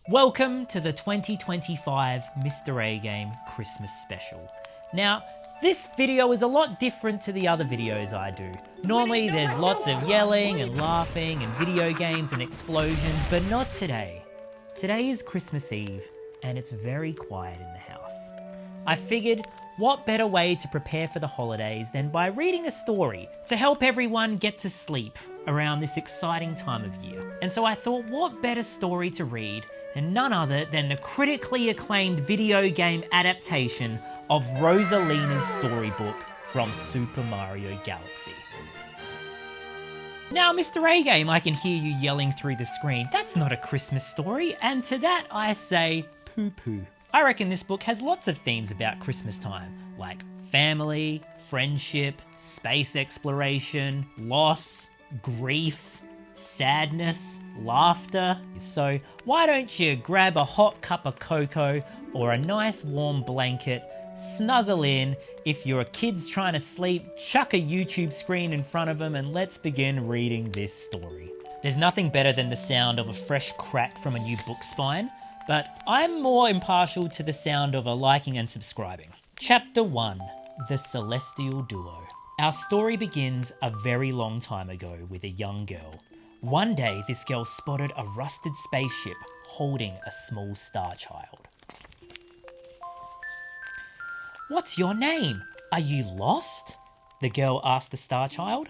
Welcome to the 2025 mr-agame Christmas special. Now, this video is a lot different to the other videos I do. Normally there's lots of yelling and laughing and video games and explosions, but not today. Today is Christmas Eve and it's very quiet in the house. I figured, what better way to prepare for the holidays than by reading a story to help everyone get to sleep around this exciting time of year. And so I thought, what better story to read and none other than the critically acclaimed video game adaptation of ROSALINA'S storybook from Super Mario Galaxy. Now, mr-agame, I can hear you yelling through the screen, that's not a Christmas story, and to that I say poo-poo. I reckon this book has lots of themes about Christmas time, like family, friendship, space exploration, loss, grief, sadness, laughter. So why don't you grab a hot cup of cocoa or a nice warm blanket, snuggle in. If your kid's trying to sleep, chuck a YouTube screen in front of them and let's begin reading this story. There's nothing better than the sound of a fresh crack from a new book spine, but I'm more impartial to the sound of a liking and subscribing. Chapter 1, The Celestial Duo. Our story begins a very long time ago with a young girl. One day, this girl spotted a rusted spaceship holding a small star child. "What's your name? Are you lost?" the girl asked the star child.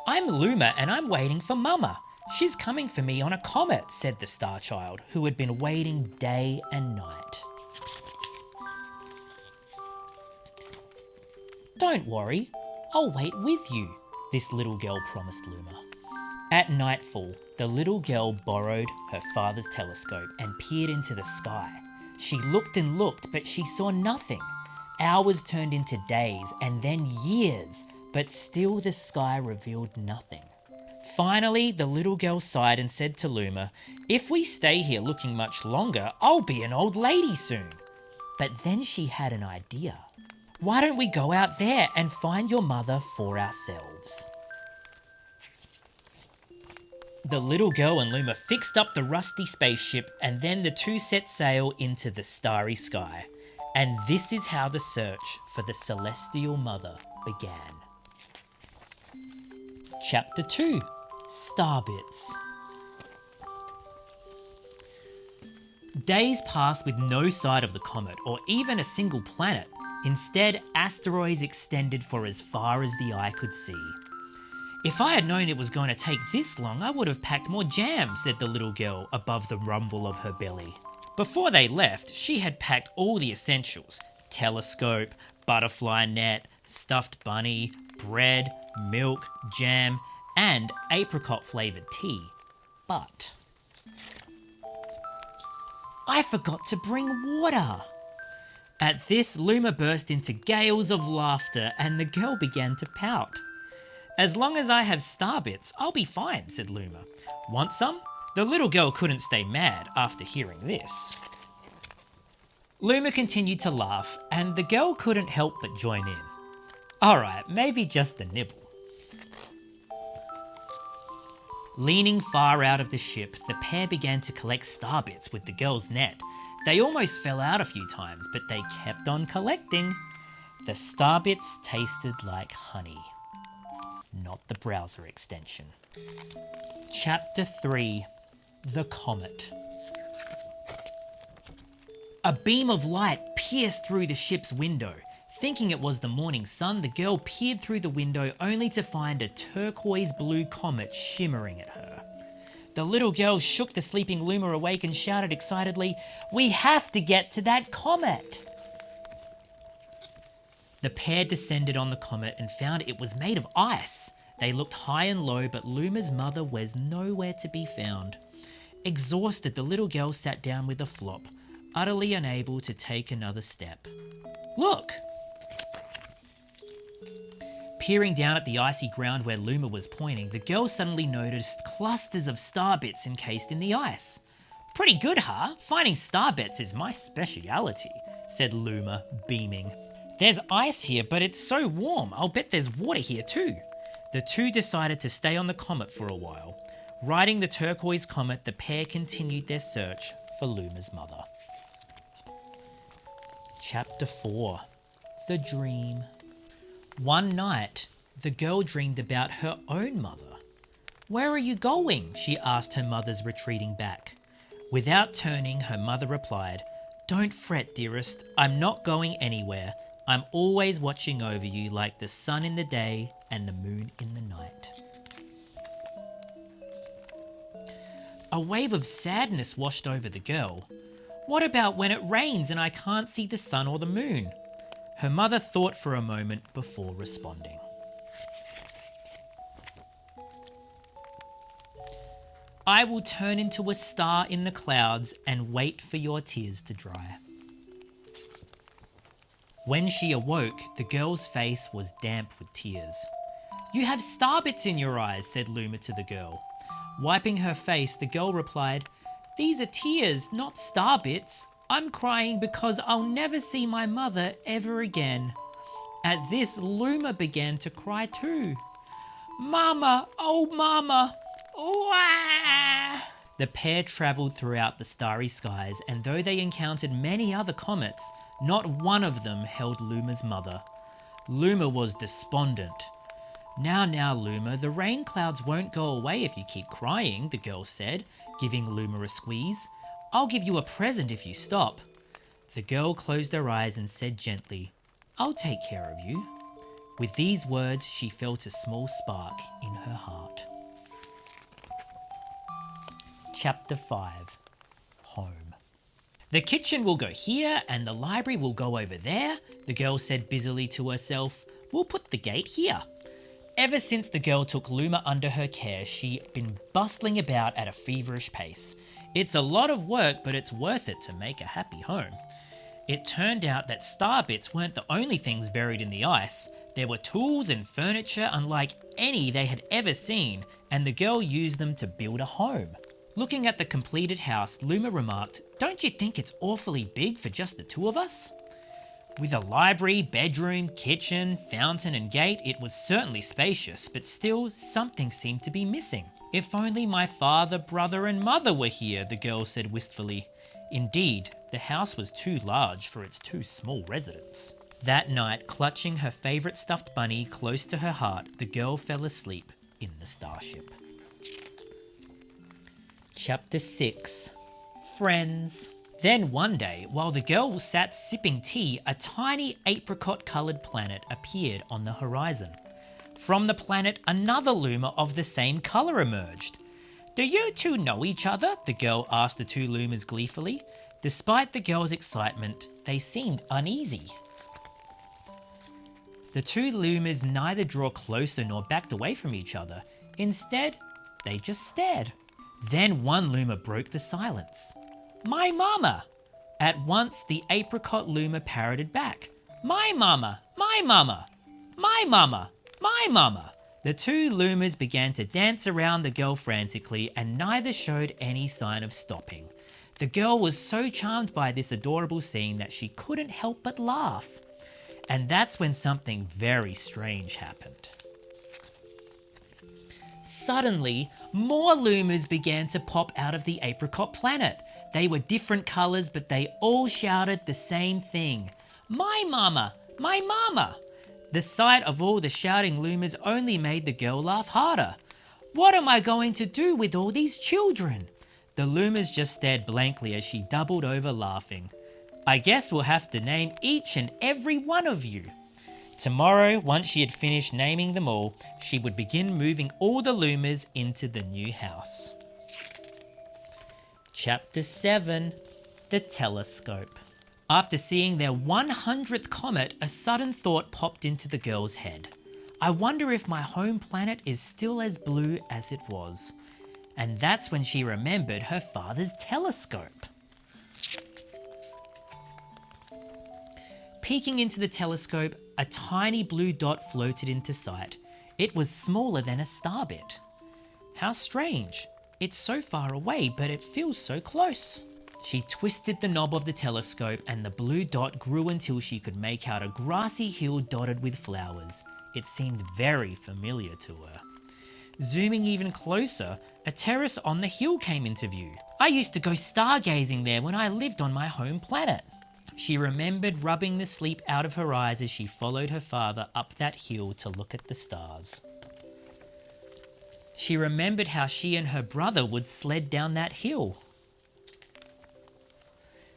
"I'm Luma and I'm waiting for Mama. She's coming for me on a comet," said the star child, who had been waiting day and night. "Don't worry, I'll wait with you," this little girl promised Luma. At nightfall, the little girl borrowed her father's telescope and peered into the sky. She looked and looked, but she saw nothing. Hours turned into days and then years, but still the sky revealed nothing. Finally, the little girl sighed and said to Luma, "If we stay here looking much longer, I'll be an old lady soon." But then she had an idea. "Why don't we go out there and find your mother for ourselves?" The little girl and Luma fixed up the rusty spaceship and then the two set sail into the starry sky. And this is how the search for the celestial mother began. Chapter 2, Starbits. Days passed with no sight of the comet or even a single planet. Instead, asteroids extended for as far as the eye could see. "If I had known it was going to take this long, I would have packed more jam," said the little girl above the rumble of her belly. Before they left, she had packed all the essentials: telescope, butterfly net, stuffed bunny, bread, milk, jam, and apricot flavoured tea. But I forgot to bring water. At this, Luma burst into gales of laughter and the girl began to pout. "As long as I have Starbits, I'll be fine," said Luma. "Want some?" The little girl couldn't stay mad after hearing this. Luma continued to laugh and the girl couldn't help but join in. "Alright, maybe just a nibble." Leaning far out of the ship, the pair began to collect Starbits with the girl's net. They almost fell out a few times, but they kept on collecting. The Starbits tasted like honey, not the browser extension. Chapter 3, The Comet. A beam of light pierced through the ship's window. Thinking it was the morning sun, the girl peered through the window only to find a turquoise blue comet shimmering at her. The little girl shook the sleeping Luma awake and shouted excitedly, "We have to get to that comet!" The pair descended on the comet and found it was made of ice. They looked high and low, but Luma's mother was nowhere to be found. Exhausted, the little girl sat down with a flop, utterly unable to take another step. "Look!" Peering down at the icy ground where Luma was pointing, the girl suddenly noticed clusters of Starbits encased in the ice. "Pretty good, huh? Finding Starbits is my speciality," said Luma, beaming. "There's ice here, but it's so warm. I'll bet there's water here too." The two decided to stay on the comet for a while. Riding the turquoise comet, the pair continued their search for Luma's mother. Chapter 4. The Dream. One night, the girl dreamed about her own mother. "Where are you going?" she asked her mother's retreating back. Without turning, her mother replied, "Don't fret, dearest. I'm not going anywhere. I'm always watching over you like the sun in the day and the moon in the night." A wave of sadness washed over the girl. What about when it rains and I can't see the sun or the moon? Her mother thought for a moment before responding. "I will turn into a star in the clouds and wait for your tears to dry." When she awoke, the girl's face was damp with tears. "You have starbits in your eyes," said Luma to the girl. Wiping her face, the girl replied, "These are tears, not starbits. I'm crying because I'll never see my mother ever again." At this, Luma began to cry too. "Mama, oh mama, wah!" The pair travelled throughout the starry skies, and though they encountered many other comets, not one of them held Luma's mother. Luma was despondent. Now, Luma, the rain clouds won't go away if you keep crying," the girl said, giving Luma a squeeze. "I'll give you a present if you stop." The girl closed her eyes and said gently, "I'll take care of you." With these words, she felt a small spark in her heart. Chapter 5. Home. "The kitchen will go here and the library will go over there," the girl said busily to herself. "We'll put the gate here." Ever since the girl took Luma under her care, she'd been bustling about at a feverish pace. It's a lot of work, but it's worth it to make a happy home. It turned out that starbits weren't the only things buried in the ice. There were tools and furniture unlike any they had ever seen, and the girl used them to build a home. Looking at the completed house, Luma remarked, "Don't you think it's awfully big for just the two of us?" With a library, bedroom, kitchen, fountain and gate, it was certainly spacious, but still something seemed to be missing. "If only my father, brother and mother were here," the girl said wistfully. Indeed, the house was too large for its two small residents. That night, clutching her favourite stuffed bunny close to her heart, the girl fell asleep in the starship. Chapter 6. Friends. Then one day, while the girl sat sipping tea, a tiny apricot-coloured planet appeared on the horizon. From the planet, another Luma of the same colour emerged. "Do you two know each other?" the girl asked the two Lumas gleefully. Despite the girl's excitement, they seemed uneasy. The two Lumas neither drew closer nor backed away from each other. Instead, they just stared. Then one Luma broke the silence. "My mama!" At once, the apricot Luma parroted back. "My mama! My mama! My mama! My mama!" The two Lumas began to dance around the girl frantically, and neither showed any sign of stopping. The girl was so charmed by this adorable scene that she couldn't help but laugh. And that's when something very strange happened. Suddenly, more Lumas began to pop out of the apricot planet. They were different colours, but they all shouted the same thing. "My mama! My mama!" The sight of all the shouting Lumas only made the girl laugh harder. "What am I going to do with all these children?" The Lumas just stared blankly as she doubled over laughing. "I guess we'll have to name each and every one of you." Tomorrow, once she had finished naming them all, she would begin moving all the Lumas into the new house. Chapter 7. The Telescope. After seeing their 100th comet, a sudden thought popped into the girl's head. "I wonder if my home planet is still as blue as it was." And that's when she remembered her father's telescope. Peeking into the telescope, a tiny blue dot floated into sight. It was smaller than a starbit. How strange. It's so far away, but it feels so close. She twisted the knob of the telescope and the blue dot grew until she could make out a grassy hill dotted with flowers. It seemed very familiar to her. Zooming even closer, a terrace on the hill came into view. I used to go stargazing there when I lived on my home planet. She remembered rubbing the sleep out of her eyes as she followed her father up that hill to look at the stars. She remembered how she and her brother would sled down that hill.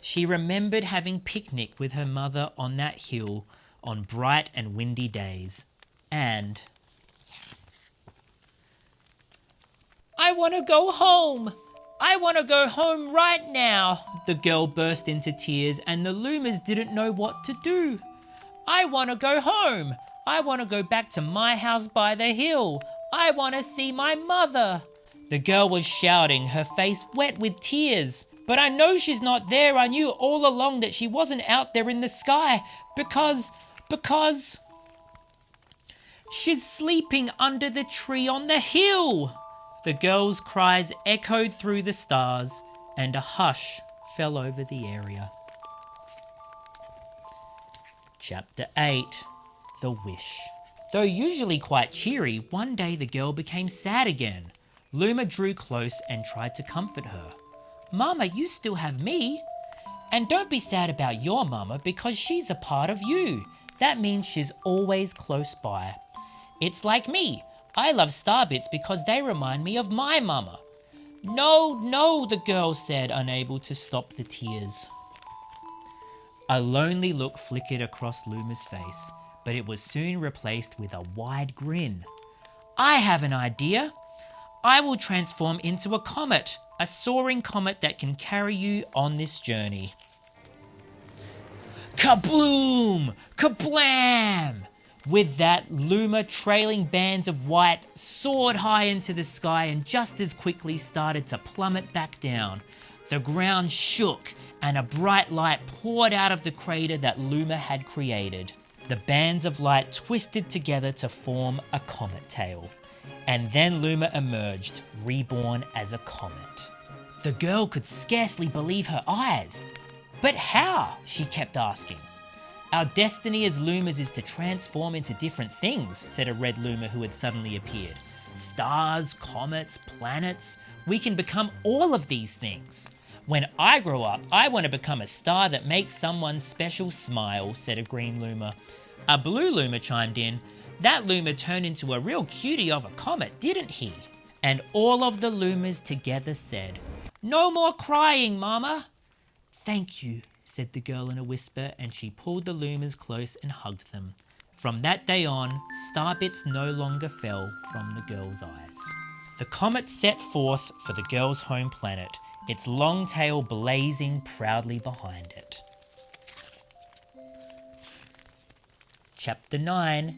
She remembered having picnic with her mother on that hill on bright and windy days. And I want to go home. I want to go home right now. The girl burst into tears and the Lumas didn't know what to do. I want to go home. I want to go back to my house by the hill. I want to see my mother. The girl was shouting, her face wet with tears. But I know she's not there. I knew all along that she wasn't out there in the sky because she's sleeping under the tree on the hill. The girl's cries echoed through the stars and a hush fell over the area. Chapter 8. The Wish. Though usually quite cheery, one day the girl became sad again. Luma drew close and tried to comfort her. Mama, you still have me. And don't be sad about your mama because she's a part of you. That means she's always close by. It's like me. I love Starbits because they remind me of my mama. No, the girl said, unable to stop the tears. A lonely look flickered across Luma's face, but it was soon replaced with a wide grin. I have an idea. I will transform into a comet, a soaring comet that can carry you on this journey. Kabloom! Kablam! With that, Luma, trailing bands of white, soared high into the sky and just as quickly started to plummet back down. The ground shook and a bright light poured out of the crater that Luma had created. The bands of light twisted together to form a comet tail. And then Luma emerged, reborn as a comet. The girl could scarcely believe her eyes. But how? She kept asking. Our destiny as Lumas is to transform into different things, said a red Luma who had suddenly appeared. Stars, comets, planets. We can become all of these things. When I grow up, I want to become a star that makes someone special smile, said a green Luma. A blue Luma chimed in. That Luma turned into a real cutie of a comet, didn't he? And all of the Lumas together said, No more crying, Mama. Thank you, said the girl in a whisper, and she pulled the Lumas close and hugged them. From that day on, starbits no longer fell from the girl's eyes. The comet set forth for the girl's home planet, its long tail blazing proudly behind it. Chapter 9.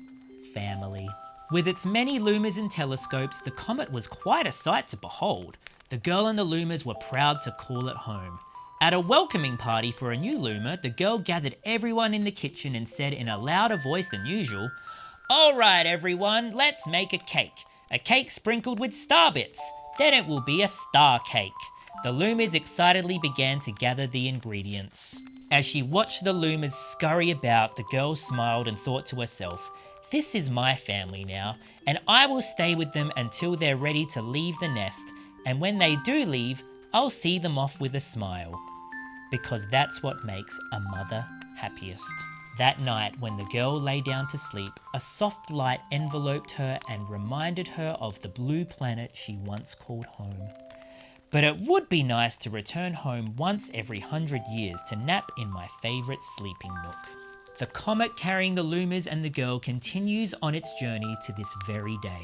Family. With its many Lumas and telescopes, the comet was quite a sight to behold. The girl and the Lumas were proud to call it home. At a welcoming party for a new Luma, the girl gathered everyone in the kitchen and said in a louder voice than usual, All right, everyone, let's make a cake sprinkled with starbits. Then it will be a star cake. The Lumas excitedly began to gather the ingredients. As she watched the Lumas scurry about, the girl smiled and thought to herself, This is my family now, and I will stay with them until they're ready to leave the nest, and when they do leave, I'll see them off with a smile. Because that's what makes a mother happiest. That night, when the girl lay down to sleep, a soft light enveloped her and reminded her of the blue planet she once called home. But it would be nice to return home once every 100 years to nap in my favourite sleeping nook. The comet carrying the Lumas and the girl continues on its journey to this very day.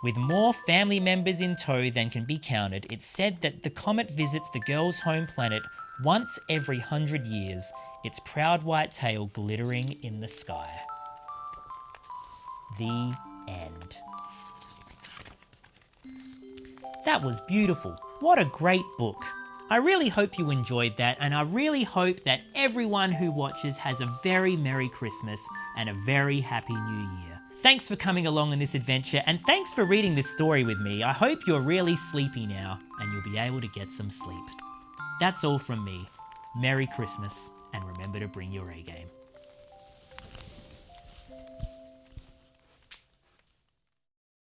With more family members in tow than can be counted, it's said that the comet visits the girl's home planet once every 100 years, its proud white tail glittering in the sky. The end. That was beautiful. What a great book. I really hope you enjoyed that, and I really hope that everyone who watches has a very Merry Christmas and a very Happy New Year. Thanks for coming along on this adventure, and thanks for reading this story with me. I hope you're really sleepy now, and you'll be able to get some sleep. That's all from me. Merry Christmas, and remember to bring your A-game.